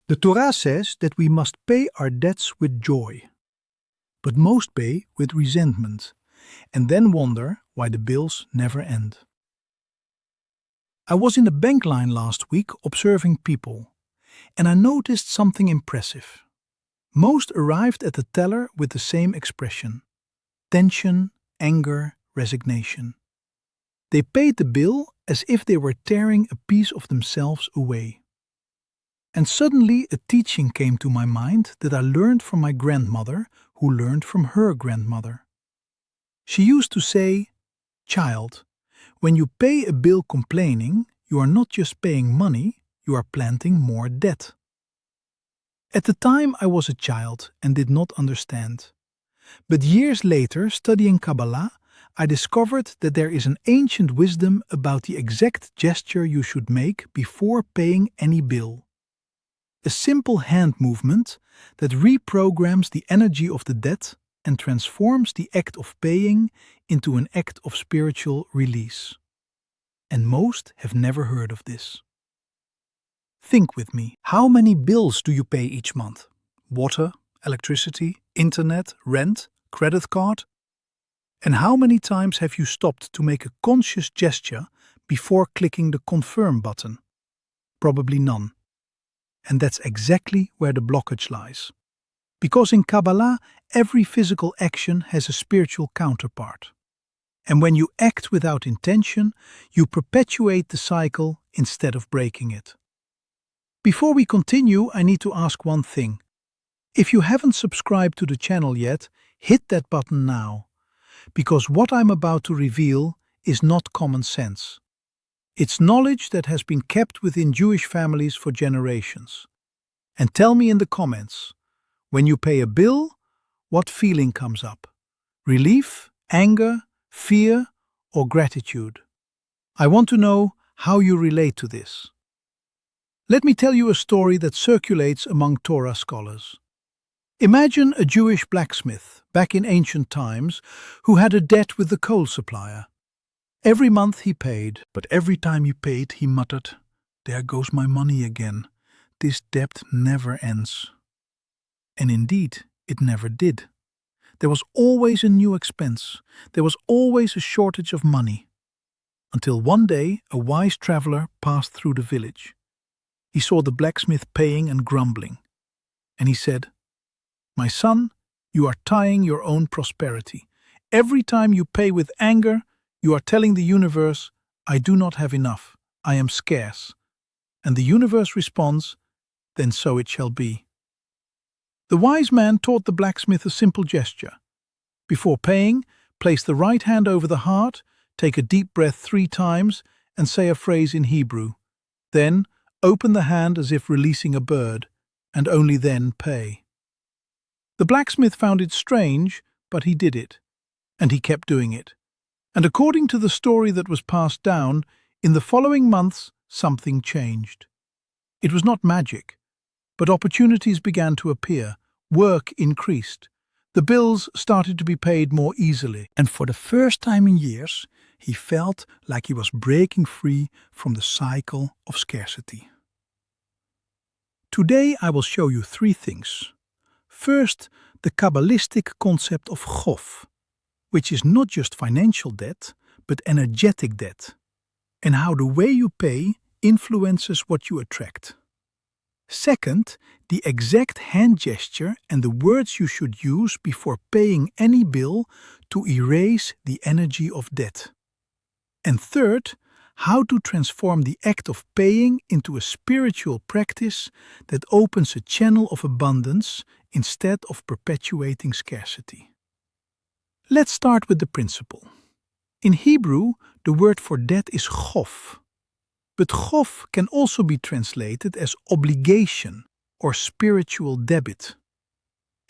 The Torah says that we must pay our debts with joy, but most pay with resentment, and then wonder why the bills never end. I was in the bank line last week observing people, and I noticed something impressive. Most arrived at the teller with the same expression: tension, anger, resignation. They paid the bill as if they were tearing a piece of themselves away. And suddenly a teaching came to my mind that I learned from my grandmother, who learned from her grandmother. She used to say, "Child, when you pay a bill complaining, you are not just paying money, you are planting more debt." At the time I was a child and did not understand. But years later, studying Kabbalah, I discovered that there is an ancient wisdom about the exact gesture you should make before paying any bill. A simple hand movement that reprograms the energy of the debt and transforms the act of paying into an act of spiritual release. And most have never heard of this. Think with me, how many bills do you pay each month? Water, electricity, internet, rent, credit card? And how many times have you stopped to make a conscious gesture before clicking the confirm button? Probably none. And that's exactly where the blockage lies. Because in Kabbalah, every physical action has a spiritual counterpart. And when you act without intention, you perpetuate the cycle instead of breaking it. Before we continue, I need to ask one thing. If you haven't subscribed to the channel yet, hit that button now. Because what I'm about to reveal is not common sense. It's knowledge that has been kept within Jewish families for generations. And tell me in the comments, when you pay a bill, what feeling comes up? Relief, anger, fear, or gratitude? I want to know how you relate to this. Let me tell you a story that circulates among Torah scholars. Imagine a Jewish blacksmith back in ancient times who had a debt with the coal supplier. Every month he paid, but every time he paid he muttered, "There goes my money again. This debt never ends." And indeed, it never did. There was always a new expense. There was always a shortage of money. Until one day a wise traveler passed through the village. He saw the blacksmith paying and grumbling. And he said, "My son, you are tying your own prosperity. Every time you pay with anger, you are telling the universe, 'I do not have enough, I am scarce.' And the universe responds, 'Then so it shall be.'" The wise man taught the blacksmith a simple gesture. Before paying, place the right hand over the heart, take a deep breath 3 times, and say a phrase in Hebrew. Then, open the hand as if releasing a bird, and only then pay. The blacksmith found it strange, but he did it, and he kept doing it. And according to the story that was passed down, in the following months something changed. It was not magic, but opportunities began to appear, work increased, the bills started to be paid more easily, and for the first time in years, he felt like he was breaking free from the cycle of scarcity. Today I will show you 3 things. First, the Kabbalistic concept of chof, which is not just financial debt, but energetic debt, and how the way you pay influences what you attract. Second, the exact hand gesture and the words you should use before paying any bill to erase the energy of debt. And third, how to transform the act of paying into a spiritual practice that opens a channel of abundance instead of perpetuating scarcity. Let's start with the principle. In Hebrew, the word for debt is chof. But chof can also be translated as obligation or spiritual debit.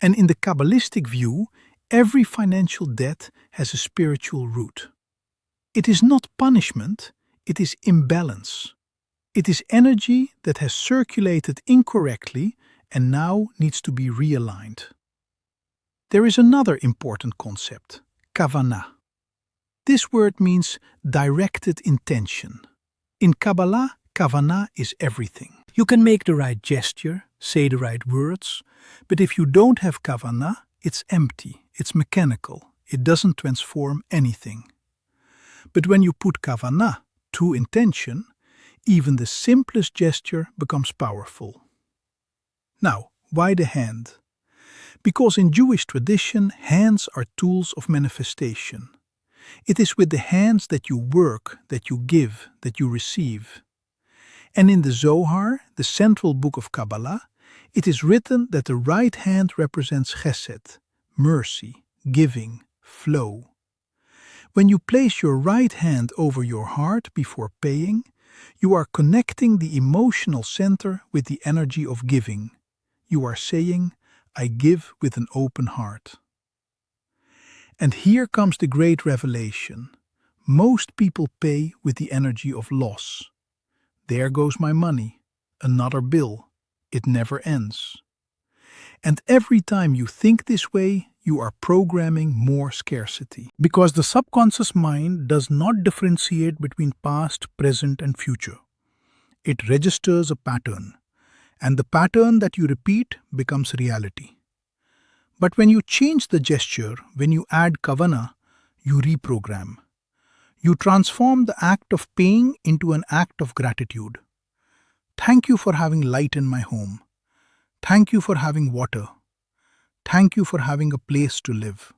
And in the Kabbalistic view, every financial debt has a spiritual root. It is not punishment, it is imbalance. It is energy that has circulated incorrectly and now needs to be realigned. There is another important concept, kavanah. This word means directed intention. In Kabbalah, kavanah is everything. You can make the right gesture, say the right words, but if you don't have kavanah, it's empty, it's mechanical, it doesn't transform anything. But when you put kavanah, true intention, even the simplest gesture becomes powerful. Now, why the hand? Because in Jewish tradition, hands are tools of manifestation. It is with the hands that you work, that you give, that you receive. And in the Zohar, the central book of Kabbalah, it is written that the right hand represents chesed, mercy, giving, flow. When you place your right hand over your heart before paying, you are connecting the emotional center with the energy of giving. You are saying, I give with an open heart. And here comes the great revelation. Most people pay with the energy of loss. There goes my money, another bill. It never ends. And every time you think this way, you are programming more scarcity. Because the subconscious mind does not differentiate between past, present, and future. It registers a pattern, and the pattern that you repeat becomes reality. But when you change the gesture, when you add kavanah, you reprogram. You transform the act of paying into an act of gratitude. Thank you for having light in my home. Thank you for having water. Thank you for having a place to live.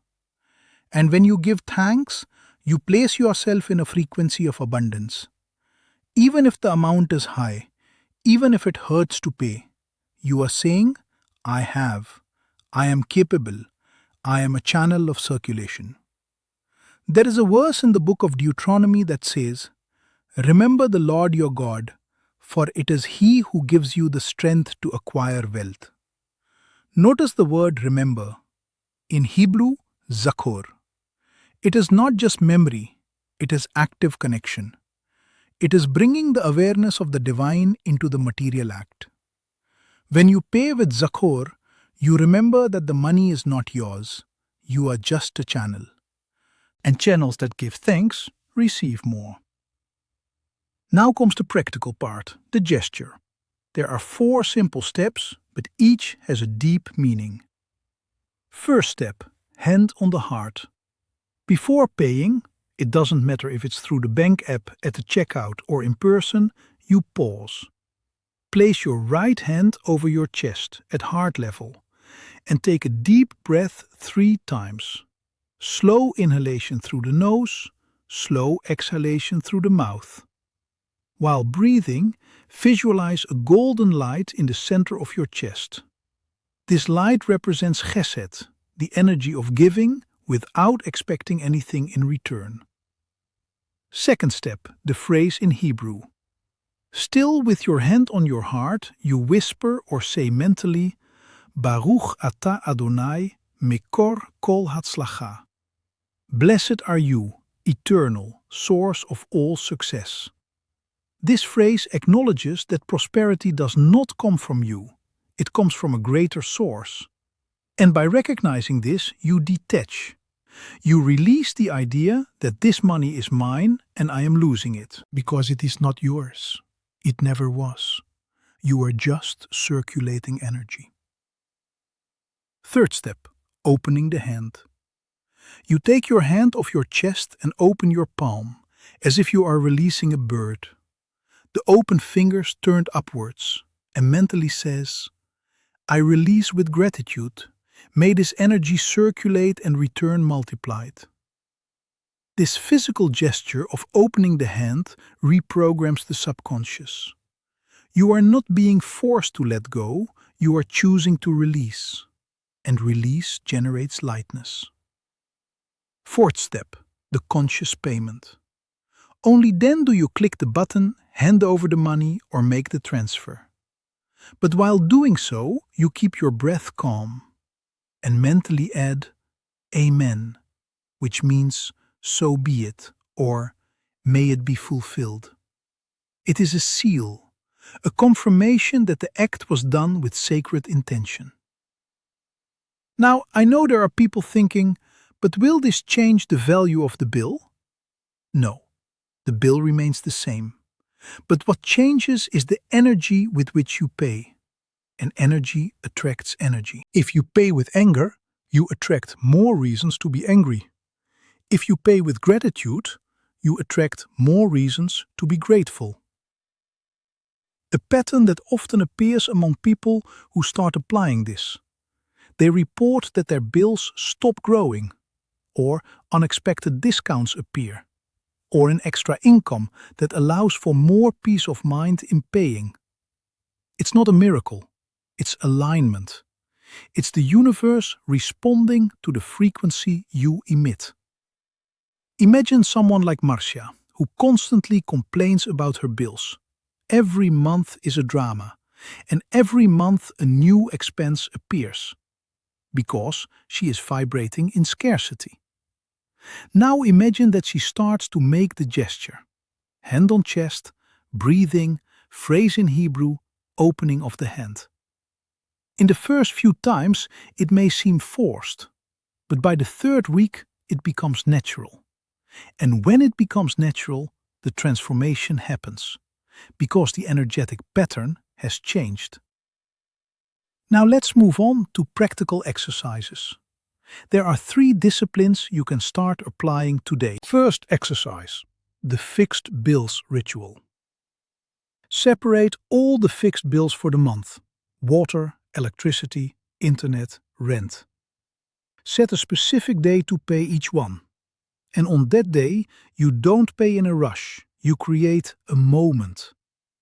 And when you give thanks, you place yourself in a frequency of abundance. Even if the amount is high, even if it hurts to pay, you are saying, I have, I am capable, I am a channel of circulation. There is a verse in the book of Deuteronomy that says, Remember the Lord your God, for it is He who gives you the strength to acquire wealth. Notice the word remember. In Hebrew, zakor. It is not just memory, it is active connection. It is bringing the awareness of the divine into the material act. When you pay with zakor, you remember that the money is not yours. You are just a channel. And channels that give thanks receive more. Now comes the practical part, the gesture. There are 4 simple steps, but each has a deep meaning. First step, hand on the heart. Before paying, it doesn't matter if it's through the bank app, at the checkout or in person, you pause. Place your right hand over your chest at heart level and take a deep breath 3 times. Slow inhalation through the nose, slow exhalation through the mouth. While breathing, visualize a golden light in the center of your chest. This light represents chesed, the energy of giving without expecting anything in return. Second step, the phrase in Hebrew. Still with your hand on your heart, you whisper or say mentally, Baruch atah Adonai, mekor kol hatzlacha. Blessed are you, eternal, source of all success. This phrase acknowledges that prosperity does not come from you. It comes from a greater source. And by recognizing this, you detach. You release the idea that this money is mine and I am losing it. Because it is not yours. It never was. You are just circulating energy. Third step, opening the hand. You take your hand off your chest and open your palm, as if you are releasing a bird. The open fingers turned upwards, and mentally says, I release with gratitude. May this energy circulate and return multiplied. This physical gesture of opening the hand reprograms the subconscious. You are not being forced to let go, you are choosing to release. And release generates lightness. Fourth step, the conscious payment. Only then do you click the button, hand over the money, or make the transfer. But while doing so, you keep your breath calm and mentally add, Amen, which means, so be it, or may it be fulfilled. It is a seal, a confirmation that the act was done with sacred intention. Now, I know there are people thinking, but will this change the value of the bill? No, the bill remains the same. But what changes is the energy with which you pay. And energy attracts energy. If you pay with anger, you attract more reasons to be angry. If you pay with gratitude, you attract more reasons to be grateful. A pattern that often appears among people who start applying this. They report that their bills stop growing, or unexpected discounts appear, or an extra income that allows for more peace of mind in paying. It's not a miracle, it's alignment. It's the universe responding to the frequency you emit. Imagine someone like Marcia, who constantly complains about her bills. Every month is a drama, and every month a new expense appears, because she is vibrating in scarcity. Now imagine that she starts to make the gesture. Hand on chest, breathing, phrase in Hebrew, opening of the hand. In the first few times it may seem forced, but by the third week it becomes natural. And when it becomes natural, the transformation happens, because the energetic pattern has changed. Now let's move on to practical exercises. There are 3 disciplines you can start applying today. First exercise, the fixed bills ritual. Separate all the fixed bills for the month: water, electricity, internet, rent. Set a specific day to pay each one. And on that day, you don't pay in a rush. You create a moment.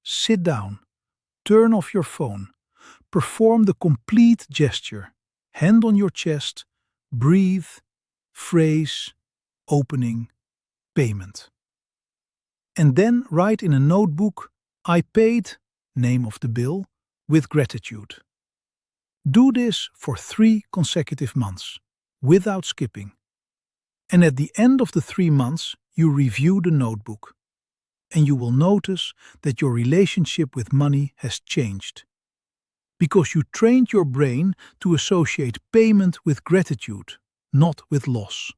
Sit down, turn off your phone, perform the complete gesture. Hand on your chest, breathe, phrase, opening, payment. And then write in a notebook, I paid, name of the bill, with gratitude. Do this for 3 consecutive months, without skipping. And at the end of the 3 months, you review the notebook. And you will notice that your relationship with money has changed. Because you trained your brain to associate payment with gratitude, not with loss.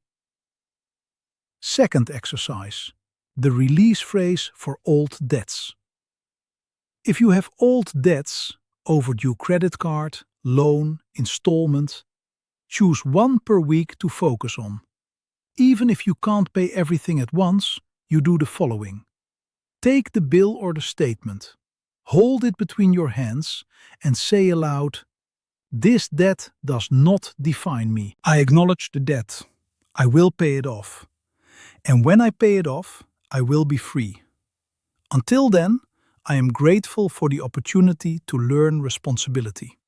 Second exercise, the release phrase for old debts. If you have old debts, overdue credit card, loan, installment, choose 1 per week to focus on. Even if you can't pay everything at once, you do the following. Take the bill or the statement, hold it between your hands and say aloud, this debt does not define me. I acknowledge the debt. I will pay it off. And when I pay it off, I will be free. Until then, I am grateful for the opportunity to learn responsibility.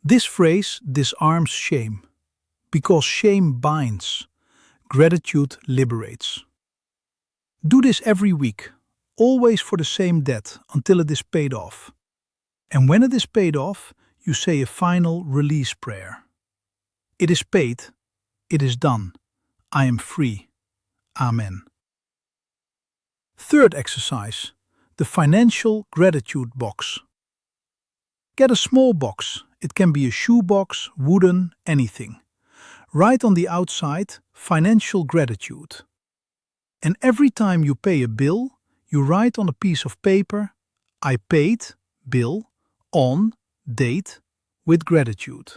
This phrase disarms shame, because shame binds, gratitude liberates. Do this every week, always for the same debt until it is paid off. And when it is paid off, you say a final release prayer. It is paid, it is done, I am free. Amen. Third exercise, the financial gratitude box. Get a small box. It can be a shoebox, wooden, anything. Write on the outside, financial gratitude. And every time you pay a bill, you write on a piece of paper, I paid, bill, on, date, with gratitude.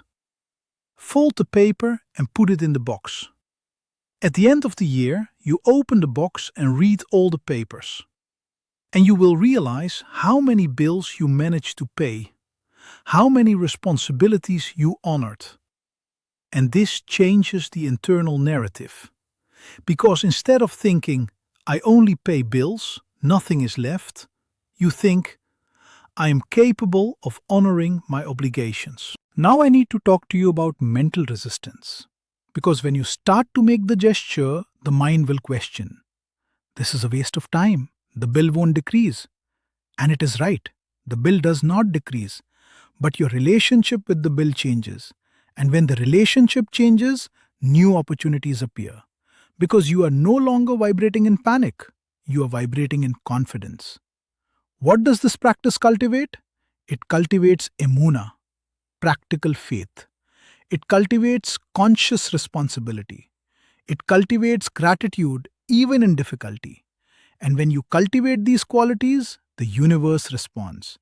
Fold the paper and put it in the box. At the end of the year, you open the box and read all the papers. And you will realize how many bills you managed to pay, how many responsibilities you honored. And this changes the internal narrative. Because instead of thinking, I only pay bills, nothing is left, you think, I am capable of honoring my obligations. Now I need to talk to you about mental resistance. Because when you start to make the gesture, the mind will question. This is a waste of time. The bill won't decrease. And it is right. The bill does not decrease. But your relationship with the bill changes. And when the relationship changes, new opportunities appear. Because you are no longer vibrating in panic. You are vibrating in confidence. What does this practice cultivate? It cultivates emuna, practical faith. It cultivates conscious responsibility. It cultivates gratitude even in difficulty. And when you cultivate these qualities, the universe responds.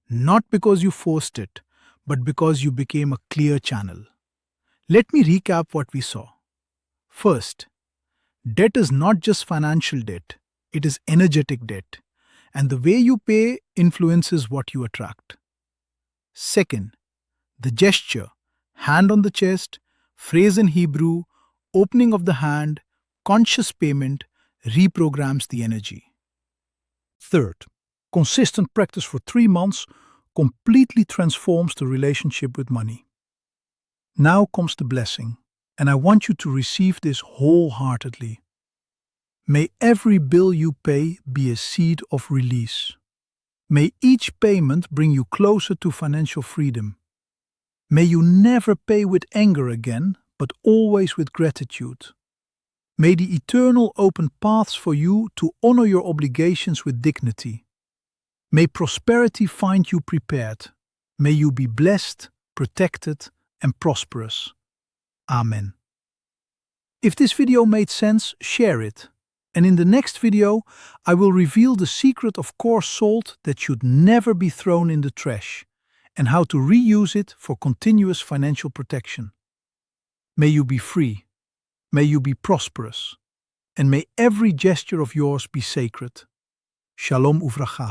Not because you forced it, but because you became a clear channel. Let me recap what we saw. First, debt is not just financial debt, it is energetic debt, and the way you pay influences what you attract. Second, the gesture, hand on the chest, phrase in Hebrew, opening of the hand, conscious payment, reprograms the energy. Third, consistent practice for 3 months completely transforms the relationship with money. Now comes the blessing, and I want you to receive this wholeheartedly. May every bill you pay be a seed of release. May each payment bring you closer to financial freedom. May you never pay with anger again, but always with gratitude. May the Eternal open paths for you to honor your obligations with dignity. May prosperity find you prepared. May you be blessed, protected, and prosperous. Amen. If this video made sense, share it. And in the next video, I will reveal the secret of coarse salt that should never be thrown in the trash, and how to reuse it for continuous financial protection. May you be free, may you be prosperous, and may every gesture of yours be sacred. Shalom uvracha.